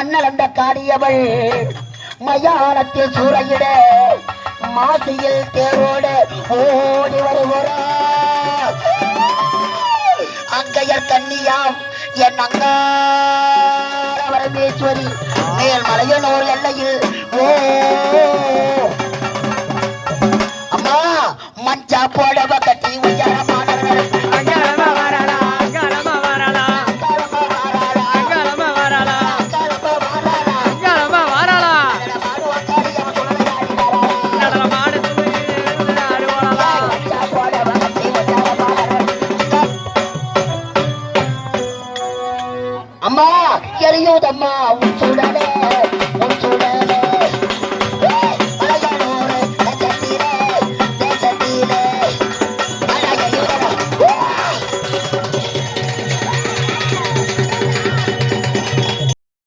மண்ணளந்த காரியவள் மயானத்தில் சூறையிட மாசியில் தேரோடு ஓடி வருகிறார். அங்கையர் கன்னியாம் என் அங்காரவரமேஸ்வரி மேல் மலையனோர் எல்லையில் ஓ அம்மா மஞ்சா போடவ கட்டி உயரமான எரியுதம்மா உச்சுடனே